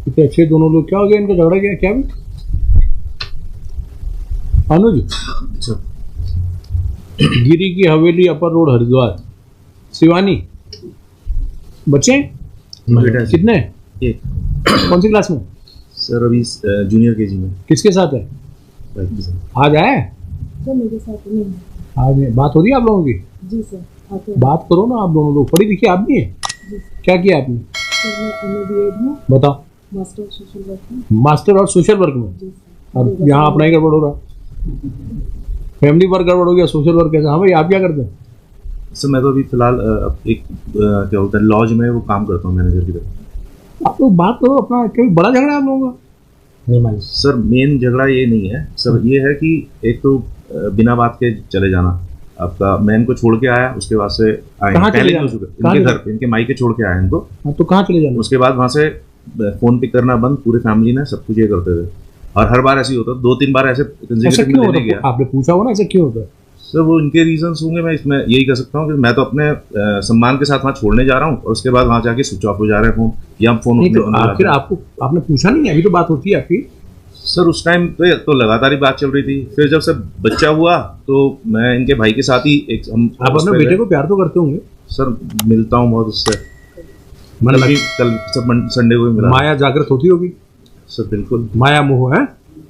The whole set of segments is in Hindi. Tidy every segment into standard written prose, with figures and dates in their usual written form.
इतने अच्छे दोनों लोग, क्या हो गया इनका झगड़ा? क्या भी अनुज? गिरी की हवेली, अपर रोड, हरिद्वार, शिवानी। बच्चे कितने? एक। कौन सी क्लास में? सर अभी जूनियर केजी में। किसके साथ है? आज आए? सर मेरे साथ नहीं है। आज नहीं। बात हो रही है आप लोगों की? जी सर आते हैं। बात करो ना, आप दोनों लोग पढ़ी लिखी आदमी है। क्या किया आपने? सर मैं MA-B.Ed हूँ। बताओ। मास्टर ऑफ सोशल वर्क में। मास्टर और सोशल वर्क में? जी सर। और यहाँ अपना ही गड़बड़ हो रहा, फैमिली वर्क गड़बड़ हो गया, सोशल वर्क कैसे? हाँ भाई, आप क्या करते हैं? सर मैं तो अभी फिलहाल एक क्या बोलते हैं लॉज में वो काम करता हूँ मैनेजर की तरफ। आप लोग बात करो अपना। कभी बड़ा झगड़ा है आप लोगों का? नहीं मालूम सर। मेन झगड़ा ये नहीं है सर, ये है कि एक तो बिना बात के चले जाना आपका। मैं इनको छोड़ के आया, उसके बाद से कहाँ चले जाना? इनके घर, इनके मायके छोड़ के आया इनको। हाँ, तो कहाँ चले जाना? उसके बाद वहाँ से फोन पिक करना बंद, पूरे फैमिली ने सब कुछ ये करते थे। और हर बार ऐसे ही होता, 2-3 बार ऐसे क्यों होता है? आपने पूछा हो ना ऐसे क्यों होता है? सर वो इनके रीजंस होंगे। मैं इसमें यही कह सकता हूँ कि मैं तो अपने सम्मान के साथ वहाँ छोड़ने जा रहा हूँ और उसके बाद वहाँ जाके स्विच ऑफ हो जा रहे हैं फोन, या फोन आखिर आपको आपने पूछा नहीं? अभी तो बात होती है आपकी। सर उस टाइम पे तो लगातार ही बात चल रही थी। फिर जब से बच्चा हुआ तो मैं इनके भाई के साथ ही एक आप अपने बेटे को प्यार तो करते होंगे? सर मिलता हूँ बहुत उससे। मतलब कल सब संडे को ही मिला। माया जागृत होती होगी? सर बिल्कुल। माया मोह है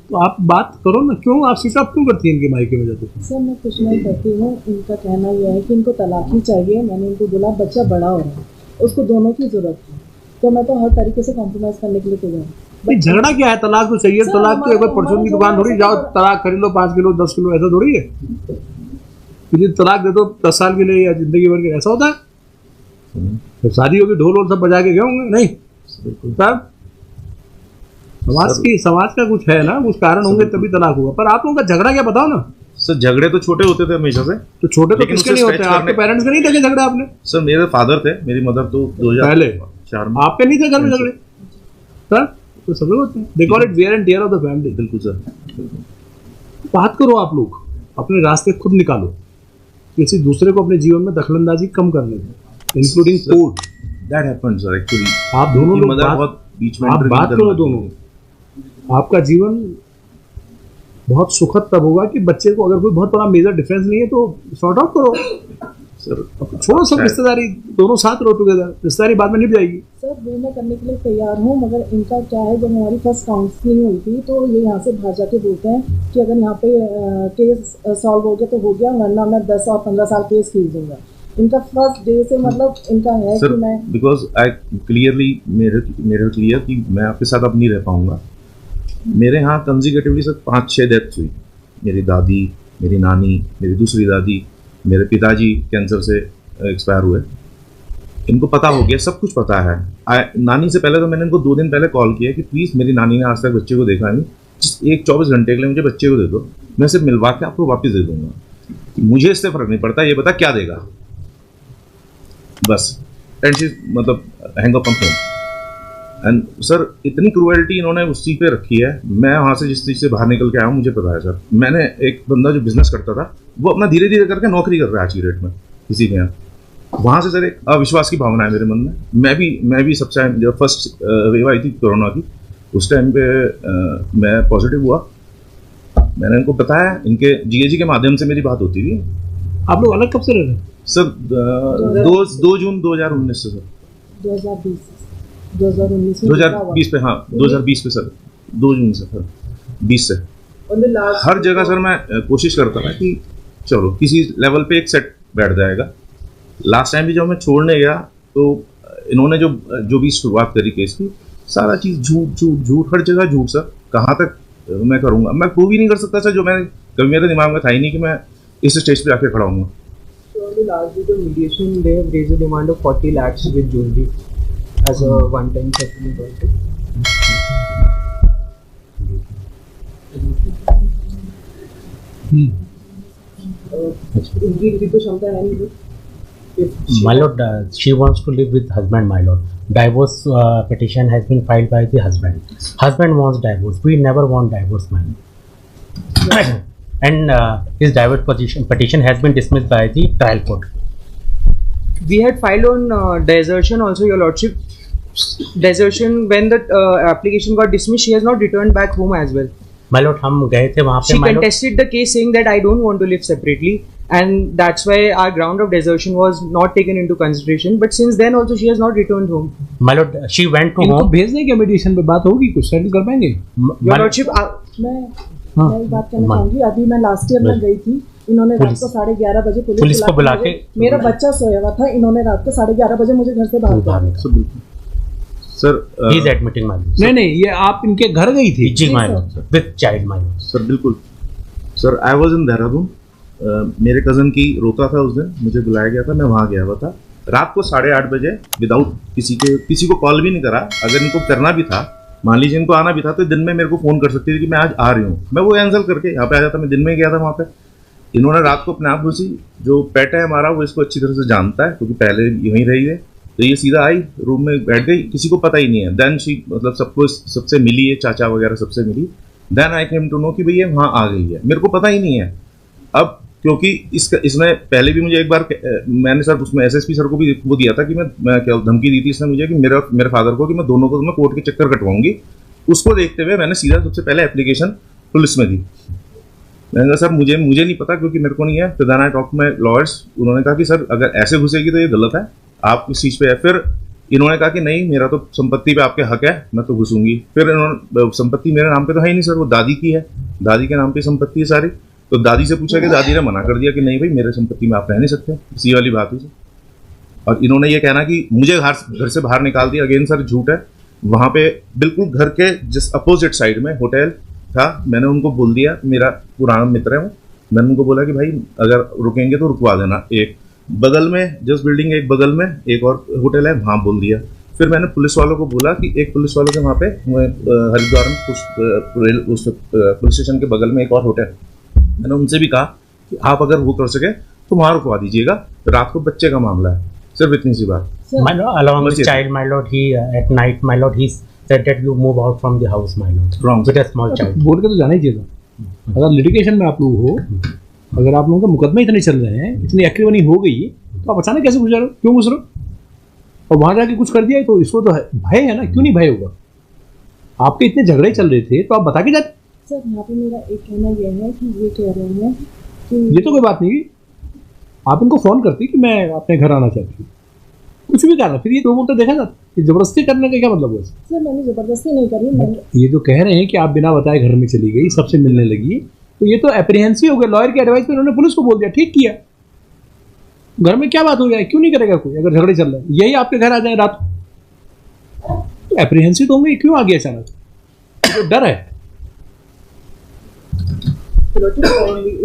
तो आप बात करो ना। क्यों आप स्विच ऑफ क्यों करती हैं इनके मायके में जाते? सर मैं कुछ नहीं करती हूँ। इनका कहना यह है कि इनको तलाक ही चाहिए। मैंने इनको बोला बच्चा बड़ा हो रहा है, उसको दोनों की जरूरत है, तो मैं तो हर तरीके से कॉम्प्रोमाइज करने के लिए तैयार हूँ। झगड़ा क्या है? तलाक तो चाहिए। तलाक तो एक परचून की दुकान थोड़ी, जाओ तलाक खरीद लो 5 किलो 10 किलो, ऐसा थोड़ी है। फिर तलाक दे दो 10 साल के लिए या जिंदगी भर के, ऐसा होता है? तो शादी होगी, ढोल वोल सब बजा के गए होंगे? नहीं तब समाज का कुछ है ना, कुछ कारण होंगे तभी तलाक हुआ। पर आप लोगों का झगड़ा क्या, बताओ ना। सर झगड़े तो छोटे होते थे हमेशा से। तो छोटे तो किसके नहीं होते? आपके पेरेंट्स के नहीं थे झगड़े आपने? सर मेरे फादर थे, मेरी मदर तो 2004 में। आपके नहीं थे घर में झगड़े? सर तो सब लोग होते हैं। They call it wear and tear of the family. बिल्कुल सर। बात करो आप लोग, अपने रास्ते खुद निकालो। किसी दूसरे को अपने जीवन में दखलंदाजी कम करने दो, including court. That happened sir actually. आप दोनों लोग बहुत बीच में आप बात करो दोनों। आपका जीवन बहुत सुखद तब होगा कि बच्चे को अगर कोई बहुत बड़ा मेजर डिफरेंस नहीं है तो सॉर्ट आउट करो सर। छोड़ो सब रिश्तेदारी, दोनों साथ रहो टुगेदर, रिश्तेदारी बाद में निभ जाएगी। सर वो मैं करने के लिए तैयार हूँ, मगर इनका क्या है, जब हमारी फर्स्ट काउंसलिंग हुई थी तो ये यहाँ से बाहर जाके बोलते हैं कि अगर यहाँ पे केस सॉल्व हो गया तो हो गया, वरना मैं 10 और 15 साल केस खींच दूंगा। इनका फर्स्ट डे से मतलब इनका है सर, कि मैं बिकॉज आई क्लियरली मेरे क्लियर कि मैं आपके साथ अब नहीं रह पाऊंगा। मेरे यहाँ कंजिक्यूटिवली सर 5-6 डेथ्स हुई। मेरी दादी, मेरी नानी, मेरी दूसरी दादी, मेरे पिताजी कैंसर से एक्सपायर हुए। इनको पता हो गया, सब कुछ पता है। नानी से पहले तो मैंने इनको 2 दिन पहले कॉल किया कि प्लीज़, मेरी नानी ने आज तक बच्चे को देखा नहीं, एक 24 घंटे के लिए मुझे बच्चे को दे दो, मैं सिर्फ मिलवा के आपको वापस दे दूंगा, मुझे इससे फर्क नहीं पड़ता, ये बता क्या देगा बस। एंड शी मतलब hang up on phone. And sir इतनी क्रूएल्टी इन्होंने उस चीज़ पे रखी है। मैं वहाँ से जिस चीज़ से बाहर निकल के आया हूँ मुझे पता है सर। मैंने एक बंदा जो बिजनेस करता था वो अपना धीरे धीरे करके नौकरी कर रहा है आज की डेट में किसी के यहाँ। वहाँ से सर एक अविश्वास की भावना है मेरे मन में। मैं भी सबसे जब फर्स्ट वेव आई थी कोरोना की, उस टाइम पे मैं पॉजिटिव हुआ। मैंने इनको बताया, इनके जीएजी के माध्यम से मेरी बात होती थी। आप लोग अलग कब से रह रहे हैं सर? 2 जून 2019 से सर। 2020 पे, हाँ 2020 पे सर, 2 जून से सर, 20 से। हर जगह सर मैं कोशिश करता था कि चलो किसी लेवल पे एक सेट बैठ जाएगा। लास्ट टाइम भी जब मैं छोड़ने गया तो इन्होंने जो भी शुरुआत करी केस की, सारा चीज़ झूठ, हर जगह झूठ सर। कहाँ तक मैं करूँगा? मैं प्रूव ही नहीं कर सकता सर, जो मैंने कभी मेरे दिमाग में था ही नहीं कि मैं इस स्टेज पे आके खड़ा हूँगा। Lastly, the mediation, they have raised a demand of 40 lakhs with jewelry as a one-time settlement also. इनकी तो क्षमता है नहीं। My lord, she wants to live with husband, my lord. Divorce petition has been filed by the husband. Husband wants divorce. We never want divorce, my lord. And his divorce petition has been dismissed by the trial court. We had filed on desertion also, your lordship. desertion, when the application got dismissed, she has not returned back home as well. My lord, हम गए थे वहाँ पे. She my lord, contested the case saying that I don't want to live separately, and that's why our ground of desertion was not taken into consideration. But since then also she has not returned home. my lord, she went to इनको home. भेज देंगे मीडिएशन पे, बात होगी, कुछ सेटल कर पाएंगे. Your Lordship, मैं हाँ. मैं एक बात कहना चाहूंगी. अभी मैं लास्ट ईयर में गई थी, इन्होंने रात को 11:30 बजे पुलिस को बुला के मेरा बच्चा सोया हुआ था, इन्होंने रात को 11:30 बजे मुझे घर से बाहर कर sir He is admitting my lord. नहीं नहीं, ये आप इनके घर गई थी. जी my lord, with child my lord. Sir बिल्कुल sir, I was in Dehradun. मेरे कज़न की रोता था उस दिन, मुझे बुलाया गया था, मैं वहाँ गया हुआ था रात को 8:30 बजे, विदाउट किसी को कॉल भी नहीं करा. अगर इनको करना भी था, मान लीजिए इनको आना भी था, तो दिन में मेरे को फ़ोन कर सकती थी कि मैं आज आ रही हूँ, मैं वो कैंसिल करके यहाँ पे आ जाता. मैं दिन में गया था वहाँ पे. इन्होंने रात को अपने आप घुसी. जो पेट है हमारा वो इसको अच्छी तरह से जानता है क्योंकि पहले यहीं रही है, तो ये सीधा आई, रूम में बैठ गई, किसी को पता ही नहीं है. देन शी मतलब सबको सबसे मिली है, चाचा वगैरह सबसे मिली. Then I came to know कि भैया वहाँ आ गई है, मेरे को पता ही नहीं है. अब क्योंकि इसमें पहले भी मुझे एक बार मैंने सर उसमें एसएसपी सर को भी वो दिया था कि मैं क्या धमकी दी थी इसने मुझे कि मेरे फादर को कि मैं दोनों को मैं कोर्ट के चक्कर कटवाऊंगी. उसको देखते हुए मैंने सीधा सबसे पहले एप्लीकेशन पुलिस में दी. मैंने कहा सर मुझे नहीं पता क्योंकि मेरे को नहीं है. फिर then I talk to my lawyers. उन्होंने कहा कि सर अगर ऐसे घुसेगी तो ये गलत है, आप किस चीज़ पे है. फिर इन्होंने कहा कि नहीं, मेरा तो संपत्ति पे आपके हक है, मैं तो घुसूंगी. फिर इन्होंने संपत्ति मेरे नाम पे तो है ही नहीं सर, वो दादी की है, दादी के नाम पे संपत्ति है सारी. तो दादी से पूछा कि दादी ने मना कर दिया कि नहीं भाई मेरे संपत्ति में आप रह नहीं सकते, इसी वाली बात हुई. और इन्होंने ये कहना कि मुझे घर से बाहर निकाल दिया, अगेन सर झूठ है. वहाँ पे बिल्कुल घर के जिस अपोजिट साइड में होटल था, मैंने उनको बोल दिया, मेरा पुराना मित्र है वो, मैंने उनको बोला कि भाई अगर रुकेंगे तो रुकवा देना. एक बगल में जस्ट बिल्डिंग एक बगल में एक और होटल है, वहाँ बोल दिया. फिर मैंने पुलिस वालों को बोला कि एक पुलिस वालों के वहाँ पे हरिद्वार में उस पुलिस स्टेशन के बगल में एक और होटल, मैंने उनसे भी कहा कि आप अगर वो कर सके तो वहाँ रुकवा दीजिएगा, रात को बच्चे का मामला है, सिर्फ इतनी सी बात. My lord, along with child, my lord, he at night, my lord, he said that you move out from the house, my lord. Wrong. With a small child. बोल के तो जाना ही चाहिए था. अगर लिटिगेशन में आप लोग हो, अगर आप लोगों के मुकदमे इतने चल रहे हैं, इतनी एक्टिवनी हो गई, तो आप अचानक कैसे घुस रहे हो, क्यों घुस रहे हो? और वहां जाके कुछ कर दिया तो इसको तो भय है ना, क्यों नहीं भय होगा? आपके इतने झगड़े चल रहे थे तो आप बता के जाते. सर यहाँ पे मेरा एक कहना ये है कि ये कह रहे हैं कि ये तो कोई बात नहीं, आप इनको फोन करती कि मैं अपने घर आना चाहती हूँ, कुछ भी करना. फिर ये तो बोलते देखा जाता, ये जबरदस्ती करने का क्या मतलब है? सर मैंने जबरदस्ती नहीं करी. मैंने ये जो कह रहे हैं कि आप बिना बताए घर में चली गई, सबसे मिलने लगी, तो ये तो एप्रीहेंसिव हो गया. लॉयर की एडवाइस पे उन्होंने पुलिस को बोल दिया, ठीक किया. घर में क्या बात हो जाए, क्यों नहीं करेगा कोई? अगर झगड़े चल रहे हैं, यही आपके घर आ जाए रात को, तो एप्रीहेंसिव तो होंगे, क्यों आ गया अचानक? जो डर है.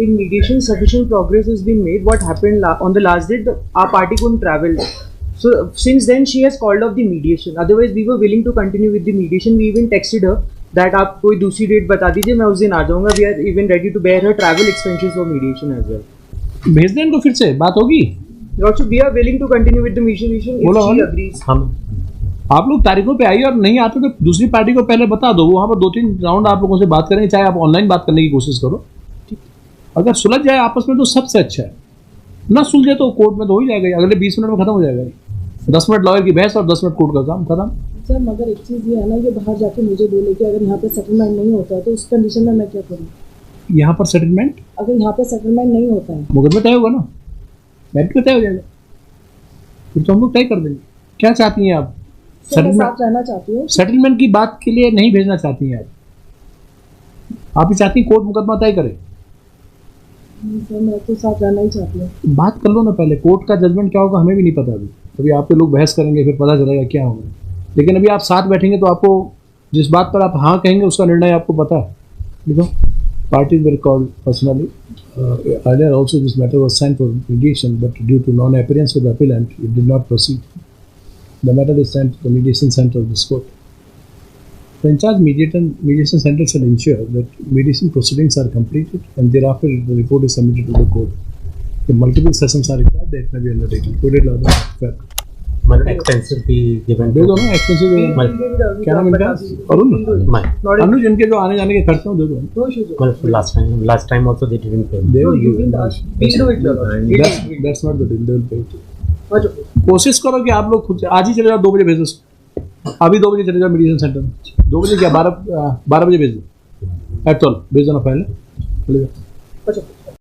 In mediation, sufficient progress has been made. What happened on the last date? Our party couldn't travel. So since then, she has called off the mediation. Otherwise, we were willing to continue with the mediation. We even texted her that आप कोई दूसरी डेट बता दीजिए, मैं उस दिन आ जाऊँगा. We are even ready to bear her travel expenses for mediation as well. भेज दें इनको, फिर से बात होगी. Also, we are willing to continue with the mediation if बोलो, she agrees. आप लोग तारीखों पे आइए, और नहीं आते तो दूसरी पार्टी को पहले बता दो. वहाँ पर 2-3 राउंड आप लोगों से बात करेंगे, चाहे आप ऑनलाइन बात करने की कोशिश करो. अगर सुलझ जाए आपस में तो सबसे अच्छा है. ना सुलझे तो कोर्ट में तो हो ही जाएगा, अगले 20 मिनट में खत्म हो जाएगा. 10 मिनट लॉयर की बहस और 10 मिनट कोर्ट का काम खत्म. सर मगर एक चीज़ ये है ना, ये बाहर जाके मुझे बोले कि अगर यहाँ पे सेटलमेंट नहीं होता है तो उस कंडीशन में मैं क्या करूँ? यहाँ पर सेटलमेंट, अगर यहाँ पे सेटलमेंट नहीं होता है, मुकदमा तय होगा ना, मेरिट पे तय हो जाएगा, फिर तो हम लोग तय कर देंगे. क्या चाहती हैं आप? सर मैं साथ रहना चाहती हूँ. सेटलमेंट की बात के लिए नहीं भेजना चाहती हैं आप ही चाहती हैं कोर्ट मुकदमा तय करे? सर मैं तो साथ रहना ही चाहती हूँ. बात कर लो ना पहले. कोर्ट का जजमेंट क्या होगा हमें भी नहीं पता. अभी आपके लोग बहस करेंगे, फिर पता चलेगा क्या होगा. लेकिन अभी आप साथ बैठेंगे तो आपको जिस बात पर आप हाँ कहेंगे उसका निर्णय आपको पता है. देखो, parties were called personally. Earlier also this matter was sent for mediation, but due to non-appearance of the appellant, it did not proceed. The matter is sent to the mediation center of this court. The in-charge mediation center shall ensure that mediation proceedings are completed and thereafter the report is submitted to the court. If multiple sessions are required, that may be undertaken. Coded law fair. मतलब expenses भी given. दे दो ना expenses. क्या नाम इनका? अरुण. अनुज, इनके जो आने जाने के खर्चे हैं दे दो. मतलब last time also they didn't pay. They will You give. didn't ask. We'll do it, Lord. That's not the deal. They will pay. अच्छा. कोशिश करो कि आप लोग खुद आज ही चले जाओ, 2 बजे भेजो. अभी 2 बजे चले जाओ मीडिएशन सेंटर में, 2 बजे क्या 12 बजे भेज दो, एट ऑल भेज देना पहले, चले जाओ। अच्छा